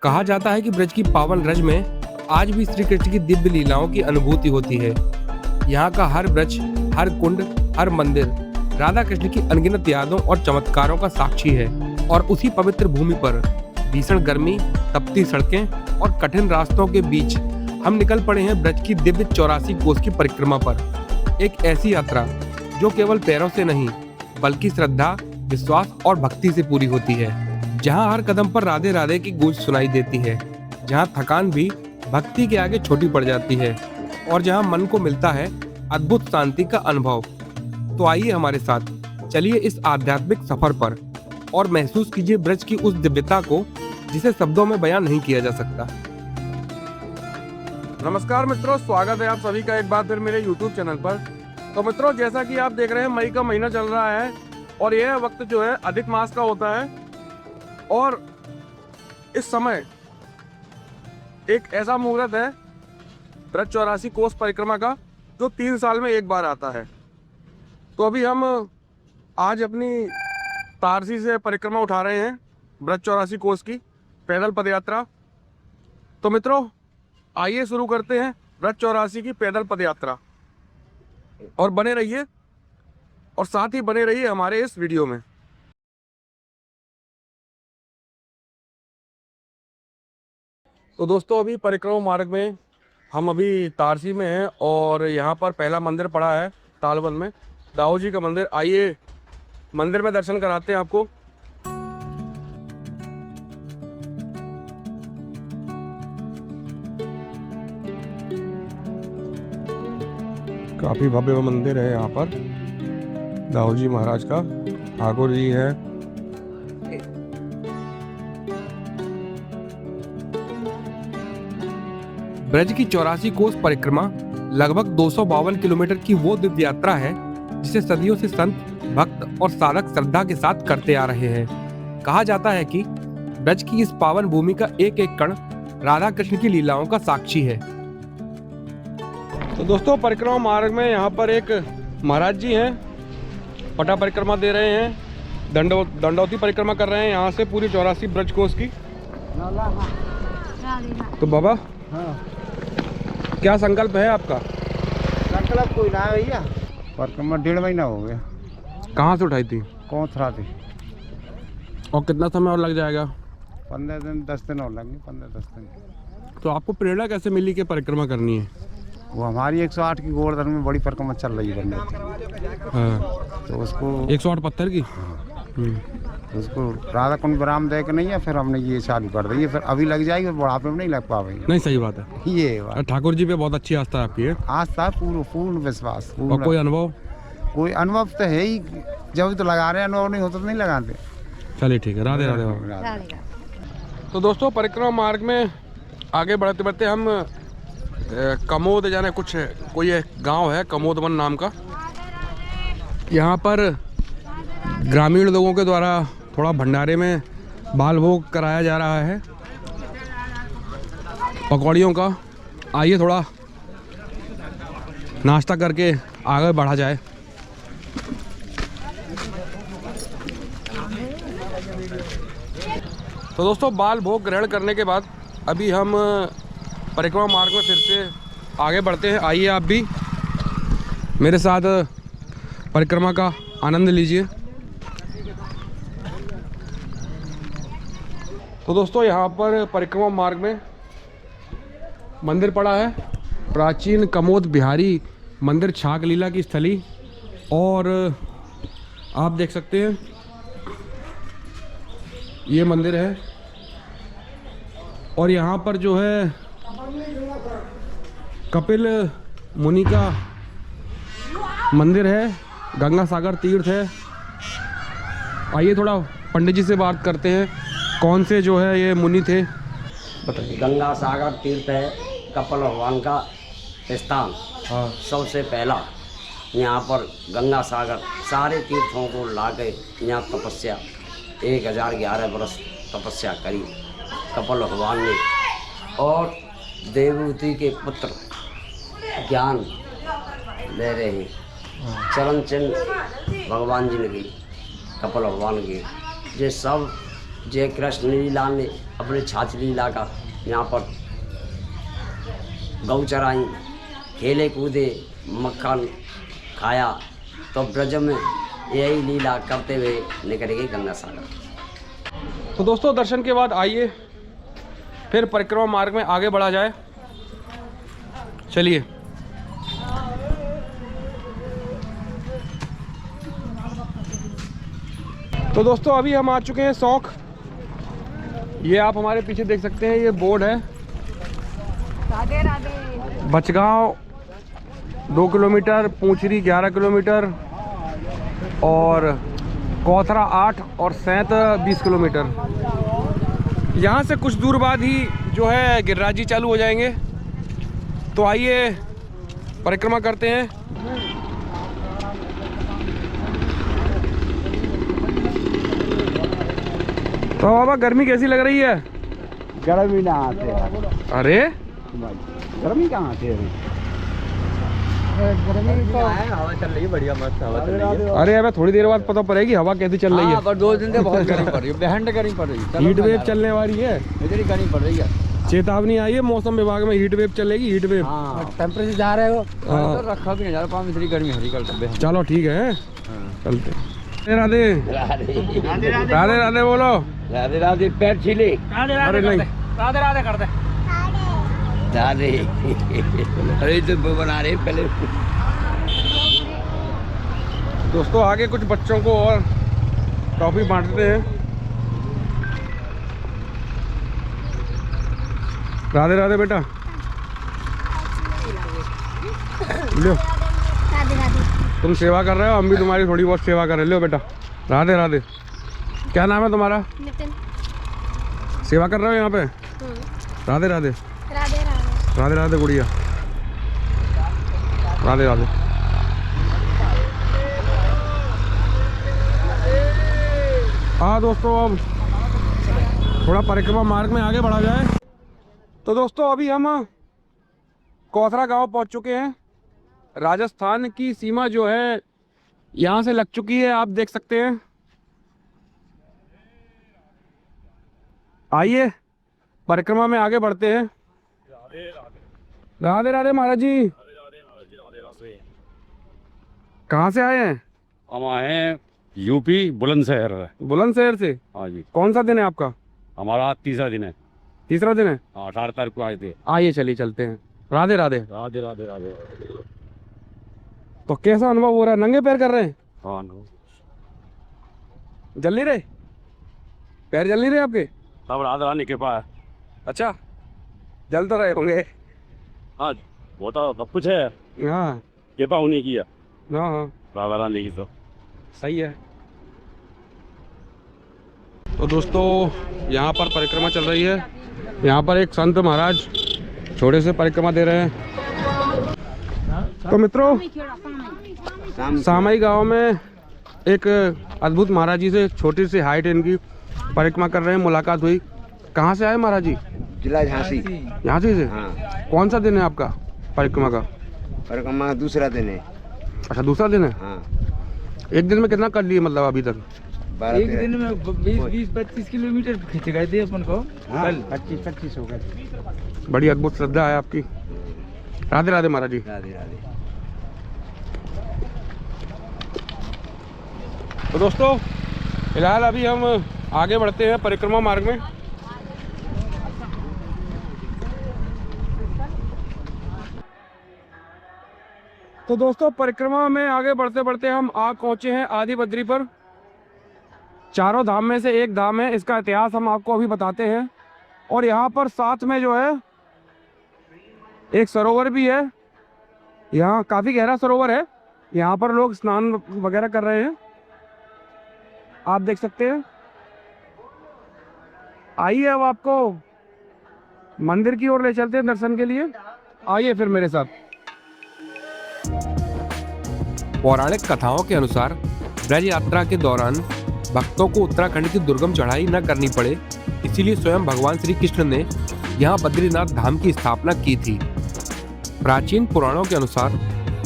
कहा जाता है कि ब्रज की पावन रज में आज भी श्री कृष्ण की दिव्य लीलाओं की अनुभूति होती है। यहाँ का हर ब्रज, हर कुंड, हर मंदिर राधा कृष्ण की अनगिनत यादों और चमत्कारों का साक्षी है। और उसी पवित्र भूमि पर भीषण गर्मी, तपती सड़कें और कठिन रास्तों के बीच हम निकल पड़े हैं ब्रज की दिव्य 84 कोस की परिक्रमा पर। एक ऐसी यात्रा जो केवल पैरों से नहीं बल्कि श्रद्धा, विश्वास और भक्ति से पूरी होती है। जहाँ हर कदम पर राधे राधे की गूंज सुनाई देती है, जहाँ थकान भी भक्ति के आगे छोटी पड़ जाती है और जहाँ मन को मिलता है अद्भुत शांति का अनुभव। तो आइए हमारे साथ, चलिए इस आध्यात्मिक सफर पर और महसूस कीजिए ब्रज की उस दिव्यता को जिसे शब्दों में बयां नहीं किया जा सकता। नमस्कार मित्रों, स्वागत है आप सभी का एक बार फिर मेरे YouTube चैनल पर। तो मित्रों, जैसा कि आप देख रहे हैं, मई का महीना चल रहा है और यह वक्त जो है अधिक मास का होता है। और इस समय एक ऐसा मुहूर्त है ब्रज 84 कोस परिक्रमा का जो 3 साल में एक बार आता है। तो अभी हम आज अपनी तारसी से परिक्रमा उठा रहे हैं ब्रज 84 कोस की पैदल पदयात्रा। तो मित्रों, आइए शुरू करते हैं ब्रज 84 की पैदल पदयात्रा और बने रहिए और साथ ही बने रहिए हमारे इस वीडियो में। तो दोस्तों, अभी परिक्रमा मार्ग में हम अभी तारसी में हैं और यहाँ पर पहला मंदिर पड़ा है तालबन में, दाऊ जी का मंदिर। आइए मंदिर में दर्शन कराते हैं आपको। काफी भव्य मंदिर है यहाँ पर दाऊ जी महाराज का। ठाकुर जी है। ब्रज की 84 कोस परिक्रमा लगभग 252 किलोमीटर की वो दिव्य यात्रा है जिसे सदियों से संत, भक्त और साधक श्रद्धा के साथ करते आ रहे हैं। कहा जाता है कि ब्रज की इस पावन भूमि का एक एक कण राधा कृष्ण की लीलाओं का साक्षी है। तो दोस्तों, परिक्रमा मार्ग में यहाँ पर एक महाराज जी हैं, पटा परिक्रमा दे रहे हैं, दंडौती परिक्रमा कर रहे हैं यहाँ से पूरी 84 ब्रज कोस की। तो बाबा, क्या संकल्प है आपका? संकल्प कोई ना है भैया, परिक्रमा 1.5 महीना हो गया। कहाँ से उठाई थी? कोथरा थी। और कितना समय और लग जाएगा? 15 दिन 10 दिन और लगेंगे, 15-10 दिन। तो आपको प्रेरणा कैसे मिली कि परिक्रमा करनी है? वो हमारी 108 की गोवर्धन में बड़ी परिक्रमा चल रही है। हाँ। तो उसको 108 पत्थर की। उसको राधा कुंड विराम दे के नहीं है, फिर हमने ये चालू कर दी है। फिर अभी लग जाएगी, फिर बुढ़ापे में नहीं लग पाएगी। नहीं, सही बात है। ये बात ठाकुर जी पे बहुत अच्छी आस्था है आपकी है? आस्था, पूर्ण विश्वास। और कोई अनुभव? कोई अनुभव तो है ही, जब तो लगा रहे हैं, अनुभव नहीं होता तो नहीं लगाते। चलिए ठीक है, राधे राधे। तो दोस्तों, परिक्रमा मार्ग में आगे बढ़ते बढ़ते हम कमोद जाने कुछ कोई एक गांव है कमोदवन नाम का। यहाँ पर ग्रामीण लोगों के द्वारा थोड़ा भंडारे में बाल भोग कराया जा रहा है पकौड़ियों का। आइए थोड़ा नाश्ता करके आगे बढ़ा जाए। तो दोस्तों, बाल भोग ग्रहण करने के बाद अभी हम परिक्रमा मार्ग में फिर से आगे बढ़ते हैं। आइए आप भी मेरे साथ परिक्रमा का आनंद लीजिए। तो दोस्तों, यहाँ पर परिक्रमा मार्ग में मंदिर पड़ा है, प्राचीन कमोद बिहारी मंदिर, छाक लीला की स्थली। और आप देख सकते हैं ये मंदिर है और यहाँ पर जो है कपिल मुनि का मंदिर है, गंगा सागर तीर्थ है। आइए थोड़ा पंडित जी से बात करते हैं, कौन से जो है ये मुनि थे, बताइए। गंगा सागर तीर्थ है कपिल भगवान का स्थान। हाँ। सबसे पहला यहाँ पर गंगा सागर सारे तीर्थों को लाके यहाँ तपस्या 1011 वर्ष तपस्या करी कपिल भगवान ने। और देवहूति के पुत्र ज्ञान ले रहे हैं, चरण चिन्ह भगवान जी ने भी कपिल भगवान के, ये सब जय कृष्ण लीला ने अपने छाछ लीला का यहाँ पर गौ चराई, खेले कूदे, मक्खन खाया, तो ब्रज में यही लीला करते हुए निकल गई गंगा सागर। तो दोस्तों दर्शन के बाद आइए फिर परिक्रमा मार्ग में आगे बढ़ा जाए। चलिए। तो दोस्तों अभी हम आ चुके हैं सौंख। ये आप हमारे पीछे देख सकते हैं, ये बोर्ड है। राधे राधे। बचगांव 2 किलोमीटर, पूंछरी 11 किलोमीटर और कोथरा 8 और सैंत 20 किलोमीटर। यहाँ से कुछ दूर बाद ही जो है गिरिराज चालू हो जाएंगे। तो आइए परिक्रमा करते हैं। तो बाबा गर्मी कैसी लग रही है? गर्मी ना आते यार। अरे गर्मी कहाँ आते है? गर्मी तो हवा चल रही है, बढ़िया मस्त हवा चल रही है। अरे अबे थोड़ी देर बाद पता पड़ेगी हवा कैसी चल रही है। पर 2 दिन से बहुत गर्मी पड़ रही है, बेहद गर्मी पड़ रही है। हीट वेव चलने वाली है, इतनी गर्मी पड़ रही है। चेतावनी आई है मौसम विभाग में, हीट वेव चलेगी। हीट वेव टेम्परेचर जा रहे हो हाँ। तो रखा भी नहीं जा रहा, इतनी गर्मी हो रही कल। चलो ठीक है चलते। राधे राधे राधे राधे बोलो। राधे राधे। पैर छिले। अरे नहीं राधे राधे कर दे। राधे। अरे तो बना रहे पहले। दोस्तों आगे कुछ बच्चों को और टॉफी बांटते हैं। राधे राधे बेटा। लो राधे राधे। तुम सेवा कर रहे हो, हम भी तुम्हारी थोड़ी बहुत सेवा कर रहे। लो बेटा। राधे राधे। क्या नाम है तुम्हारा? नितिन। सेवा कर रहे हो यहाँ पे? राधे राधे। राधे राधे। राधे राधे गुड़िया। राधे राधे। हाँ दोस्तों अब थोड़ा परिक्रमा मार्ग में आगे बढ़ा जाए। तो दोस्तों अभी हम कोथरा गांव पहुंच चुके हैं। राजस्थान की सीमा जो है यहाँ से लग चुकी है, आप देख सकते हैं। आइए परिक्रमा में आगे बढ़ते हैं। राधे राधे महाराज जी। कहाँ से आए हैं? हम आए हैं यूपी बुलंदशहर। बुलंदशहर से। हाँ जी। कौन सा दिन है आपका? हमारा तीसरा दिन है। तीसरा दिन है। हाँ 18 तारीख को आए थे। आइए चलिए चलते हैं। राधे राधे। राधे राधे राधे। तो कैसा अनुभव हो रहा है? नंगे पैर कर रहे हैं? हाँ नो। जल नहीं रहे? पैर जल नहीं रहे आपके? तब राधा रानी के पास। अच्छा जल तो रहे होंगे। हाँ वो तो सब कुछ है, हाँ कृपा उन्हीं की है, हाँ हाँ राधा रानी की। तो सही है। तो दोस्तों यहाँ पर परिक्रमा चल रही है। यहाँ पर एक संत महाराज छोटे से परिक्रमा दे रहे हैं। तो मित्रों सामई गांव में एक अद्भुत महाराज जी से, छोटी सी हाइट इनकी, परिक्रमा कर रहे हैं। मुलाकात हुई। कहाँ से आए महाराज जी? जिला झांसी। झांसी से। हाँ। कौन सा दिन है आपका परिक्रमा का? परिक्रमा दूसरा दिन है। अच्छा दूसरा दिन है। हाँ। एक दिन में कितना कर लिए मतलब अभी तक? एक दिन में 20-25 किलोमीटर खींच गए थे अपन को। हाँ, 25 हो गए। बड़ी अद्भुत श्रद्धा है आपकी। राधे राधे महाराज जी। राधे राधे। तो दोस्तों फिलहाल अभी हम आगे बढ़ते हैं परिक्रमा मार्ग में। तो दोस्तों परिक्रमा में आगे बढ़ते बढ़ते हम आ पहुंचे हैं आदि बद्री पर। चारों धाम में से एक धाम है, इसका इतिहास हम आपको अभी बताते हैं। और यहाँ पर साथ में जो है एक सरोवर भी है। यहाँ काफ़ी गहरा सरोवर है। यहाँ पर लोग स्नान वगैरह कर रहे हैं, आप देख सकते हैं। आइए अब आपको मंदिर की ओर ले चलते हैं दर्शन के लिए। आइए फिर मेरे साथ। पौराणिक कथाओं के अनुसार ब्रज यात्रा के दौरान भक्तों को उत्तराखंड की दुर्गम चढ़ाई न करनी पड़े, इसीलिए स्वयं भगवान श्री कृष्ण ने यहाँ बद्रीनाथ धाम की स्थापना की थी। प्राचीन पुराणों के अनुसार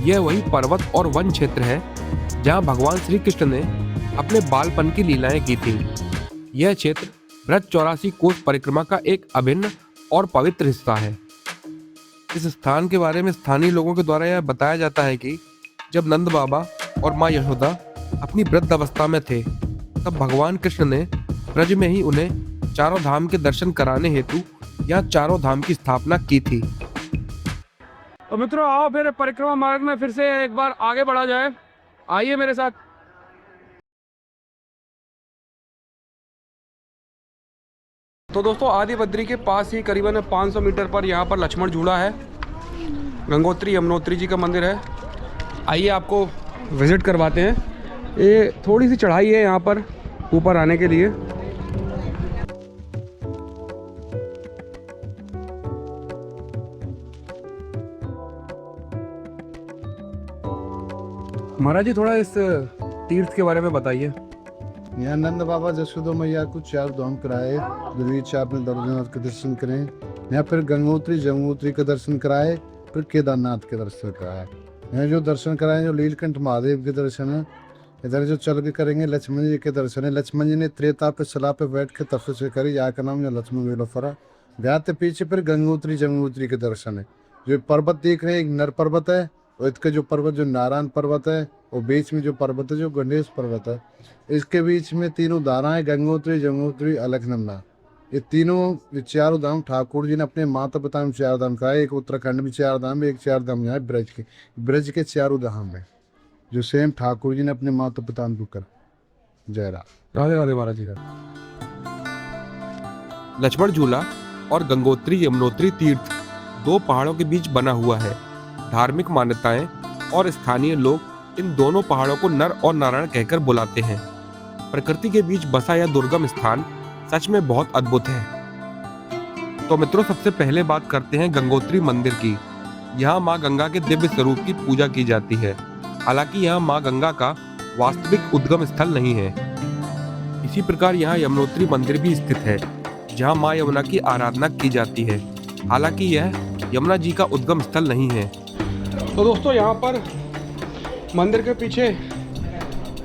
यह वही पर्वत और वन क्षेत्र है जहाँ भगवान श्री कृष्ण ने अपने बालपन की लीलाएं की थी। यह क्षेत्र ब्रज 84 कोस परिक्रमा का एक अभिन्न और पवित्र हिस्सा है। इस स्थान के बारे में स्थानीय लोगों के द्वारा यह बताया जाता है कि जब नंद बाबा और माँ यशोदा अपनी वृद्ध अवस्था में थे, तब भगवान कृष्ण ने ब्रज में ही उन्हें चारों धाम के दर्शन कराने हेतु यहाँ चारों धाम की स्थापना की थी। तो मित्रों, आओ फिर परिक्रमा मार्ग में फिर से एक बार आगे बढ़ा जाए। आइए मेरे साथ। तो दोस्तों, आदि बद्री के पास ही करीबन 500 मीटर पर यहाँ पर लक्ष्मण झूला है। गंगोत्री यमुनोत्री जी का मंदिर है। आइए आपको विजिट करवाते हैं। ये थोड़ी सी चढ़ाई है यहाँ पर ऊपर आने के लिए। महाराज जी, थोड़ा इस तीर्थ के बारे में बताइए। यहाँ नंद बाबा जसोदा मैया को 4 धाम कराए। द्विवेद आपने द्वारकानाथ के दर्शन करें। यहाँ फिर गंगोत्री जमुनोत्री का दर्शन कराए, फिर केदारनाथ के दर्शन कराए। यहाँ जो दर्शन कराए, जो लीलकंठ महादेव के दर्शन है। इधर जो चल के करेंगे लक्ष्मण जी के दर्शन है। लक्ष्मण जी ने त्रेता पे सलाह पे बैठ के तपस्या करी, यहाँ का नाम लक्ष्मण वेलोफरा। ब्याह पीछे फिर गंगोत्री जमुनोत्री के दर्शन है। जो पर्वत देख रहे हैं, एक नर पर्वत है, और इसका जो पर्वत जो नारायण पर्वत है, और बीच में जो पर्वत है जो गणेश पर्वत है। इसके बीच में 3 धाराएं, गंगोत्री जमुनोत्री अलकनंदा। ये चारों धाम ठाकुर जी ने अपने माता पिता में 4 धाम कराए। एक उत्तराखंड में 4 धाम, एक 4 धाम यहाँ ब्रज के 4 धाम है, जो सेम ठाकुर जी ने अपने माता पिता में कर। जय राम। राधे राधे महाराज जी। लक्ष्मण झूला और गंगोत्री यमुनोत्री तीर्थ 2 पहाड़ों के बीच बना हुआ है। धार्मिक मान्यताएं और स्थानीय लोग इन दोनों पहाड़ों को नर और नारायण कहकर बुलाते हैं। प्रकृति के बीच बसा यह दुर्गम स्थान सच में बहुत अद्भुत है। तो मित्रों, सबसे पहले बात करते हैं गंगोत्री मंदिर की। यहाँ माँ गंगा के दिव्य स्वरूप की पूजा की जाती है। हालांकि यहाँ माँ गंगा का वास्तविक उद्गम स्थल नहीं है। इसी प्रकार यहाँ यमुनोत्री मंदिर भी स्थित है, जहाँ माँ यमुना की आराधना की जाती है। हालांकि यह यमुना जी का उद्गम स्थल नहीं है। तो दोस्तों, यहाँ पर मंदिर के पीछे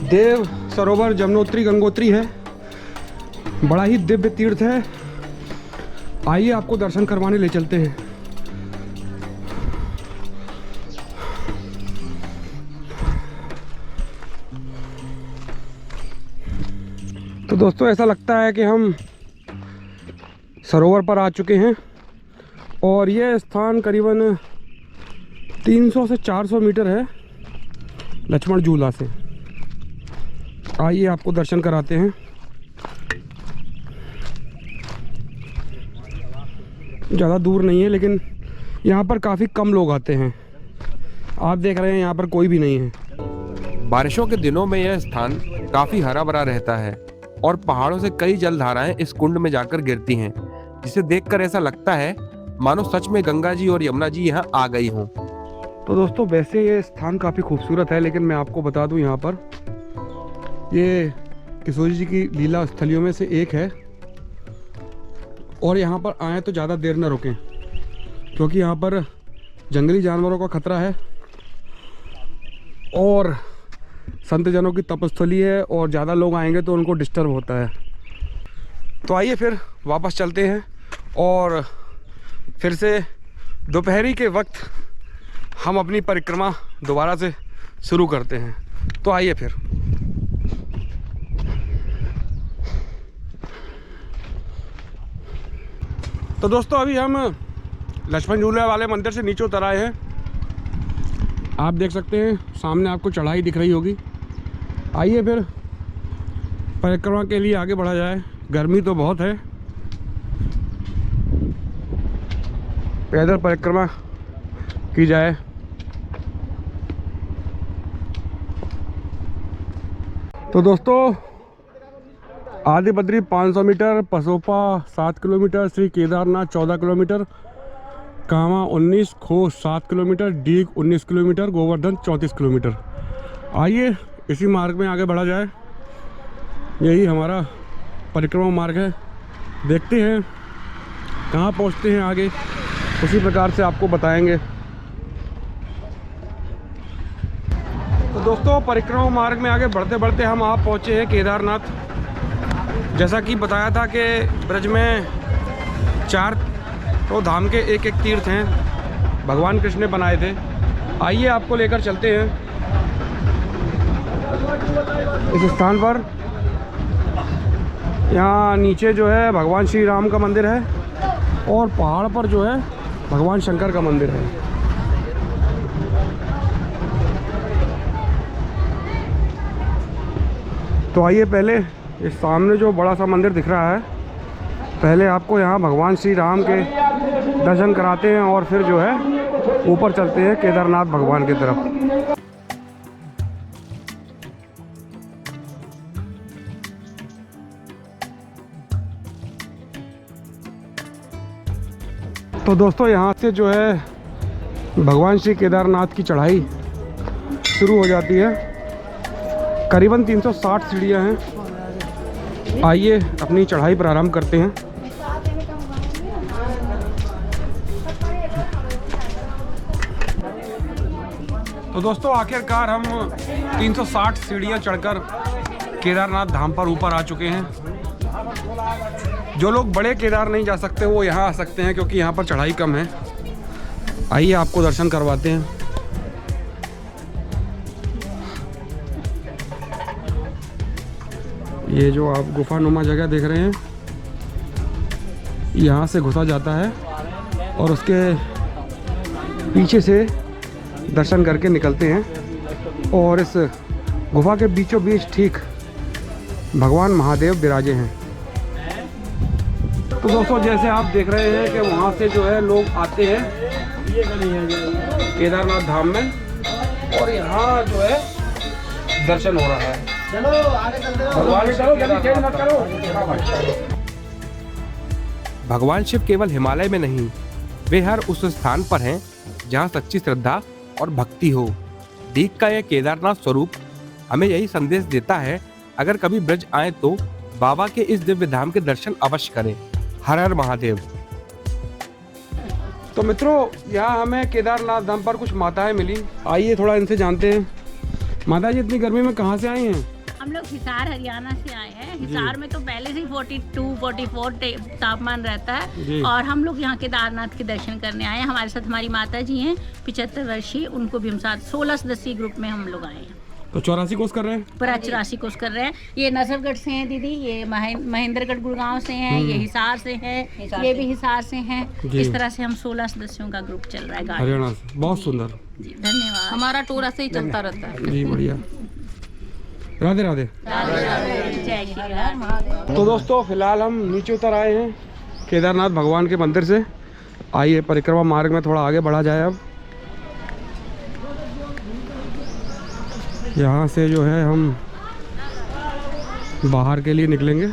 देव सरोवर जमुनोत्री गंगोत्री है। बड़ा ही दिव्य तीर्थ है। आइए आपको दर्शन करवाने ले चलते हैं। तो दोस्तों, ऐसा लगता है कि हम सरोवर पर आ चुके हैं और यह स्थान करीबन 300 से 400 मीटर है लक्ष्मण झूला से। आइए आपको दर्शन कराते हैं। ज़्यादा दूर नहीं है, लेकिन यहाँ पर काफ़ी कम लोग आते हैं। आप देख रहे हैं यहाँ पर कोई भी नहीं है। बारिशों के दिनों में यह स्थान काफी हरा भरा रहता है और पहाड़ों से कई जलधाराएं इस कुंड में जाकर गिरती हैं, जिसे देखकर ऐसा लगता है मानो सच में गंगा जी और यमुना जी यहाँ आ गई हों। तो दोस्तों, वैसे ये स्थान काफ़ी खूबसूरत है, लेकिन मैं आपको बता दूं, यहाँ पर ये किशोरी जी की लीला स्थलियों में से एक है। और यहाँ पर आएँ तो ज़्यादा देर न रुकें, क्योंकि यहाँ पर जंगली जानवरों का खतरा है और संत जनों की तपस्थली है, और ज़्यादा लोग आएंगे तो उनको डिस्टर्ब होता है। तो आइए फिर वापस चलते हैं और फिर से दोपहरी के वक्त हम अपनी परिक्रमा दोबारा से शुरू करते हैं। तो आइए फिर। तो दोस्तों, अभी हम लक्ष्मण झूले वाले मंदिर से नीचे उतर आए हैं। आप देख सकते हैं सामने आपको चढ़ाई दिख रही होगी। आइए फिर परिक्रमा के लिए आगे बढ़ा जाए। गर्मी तो बहुत है, पैदल परिक्रमा की जाए। तो दोस्तों, Adi Badri 500 metre, Pasopa 7 kilometre, Shri Kedarnath 14 kilometre, Kanwa 19, Khos 7 kilometre, Deeg 19 kilometre, Govardhan 34 kilometre. आइए इसी मार्ग में आगे बढ़ा जाए। यही हमारा परिक्रमा मार्ग है। देखते हैं कहाँ पहुँचते हैं आगे, उसी प्रकार से आपको बताएंगे। तो दोस्तों, परिक्रमा मार्ग में आगे बढ़ते बढ़ते हम आप पहुँचे हैं केदारनाथ। जैसा कि बताया था कि ब्रज में 4 तो धाम के एक तीर्थ हैं, भगवान कृष्ण ने बनाए थे। आइए आपको लेकर चलते हैं इस स्थान पर। यहाँ नीचे जो है भगवान श्री राम का मंदिर है और पहाड़ पर जो है भगवान शंकर का मंदिर है। तो आइए पहले इस सामने जो बड़ा सा मंदिर दिख रहा है, पहले आपको यहाँ भगवान श्री राम के दर्शन कराते हैं और फिर जो है ऊपर चलते हैं केदारनाथ भगवान की तरफ। तो दोस्तों यहाँ से जो है भगवान श्री केदारनाथ की चढ़ाई शुरू हो जाती है। करीबन 360 सीढ़ियाँ हैं। आइए अपनी चढ़ाई प्रारंभ करते हैं। तो दोस्तों आखिरकार हम 360 सीढ़ियाँ चढ़कर केदारनाथ धाम पर ऊपर आ चुके हैं। जो लोग बड़े केदार नहीं जा सकते वो यहाँ आ सकते हैं क्योंकि यहाँ पर चढ़ाई कम है। आइए आपको दर्शन करवाते हैं। ये जो आप गुफानुमा जगह देख रहे हैं, यहाँ से घुसा जाता है और उसके पीछे से दर्शन करके निकलते हैं। और इस गुफा के बीचों बीच ठीक भगवान महादेव विराजे हैं। तो दोस्तों जैसे आप देख रहे हैं कि वहाँ से जो है लोग आते हैं केदारनाथ धाम में और यहाँ जो है दर्शन हो रहा है। चलो आगे चलते हो। भगवान चलो जल्दी चेंज मत करो। भगवान शिव केवल हिमालय में नहीं, वे हर उस स्थान पर हैं जहाँ सच्ची श्रद्धा और भक्ति हो। डीग का यह केदारनाथ स्वरूप हमें यही संदेश देता है, अगर कभी ब्रज आए तो बाबा के इस दिव्य धाम के दर्शन अवश्य करें। हर हर महादेव। तो मित्रों यहाँ हमें केदारनाथ धाम पर कुछ माताएं मिली। आइए थोड़ा इनसे जानते हैं। माता जी इतनी गर्मी में कहाँ से आई हैं? हम लोग हिसार हरियाणा से आए हैं। हिसार में तो पहले से ही 42-44 तापमान रहता है और हम लोग यहाँ केदारनाथ के दर्शन करने आए हैं। हमारे साथ हमारी माता जी हैं 75 वर्षीय, उनको भी हम साथ 16 सदस्यीय ग्रुप में हम लोग आए हैं। तो 84 कोर्स कर रहे हैं? पूरा 84 कोर्स कर रहे हैं। ये नसरगढ़ से हैं दीदी, ये महेंद्रगढ़ गुड़गांव से हैं, ये हिसार से हैं, ये भी हिसार से हैं। इस तरह से हम 16 सदस्यों का ग्रुप चल रहा है हरियाणा से। बहुत सुंदर जी, धन्यवाद। हमारा टूर ऐसे ही चलता रहता है जी, बढ़िया। राधे राधे। जय श्री राम। तो दोस्तों फिलहाल हम नीचे उतर आए हैं केदारनाथ भगवान के मंदिर से। आइए परिक्रमा मार्ग में थोड़ा आगे बढ़ा जाए। अब यहाँ से जो है हम बाहर के लिए निकलेंगे।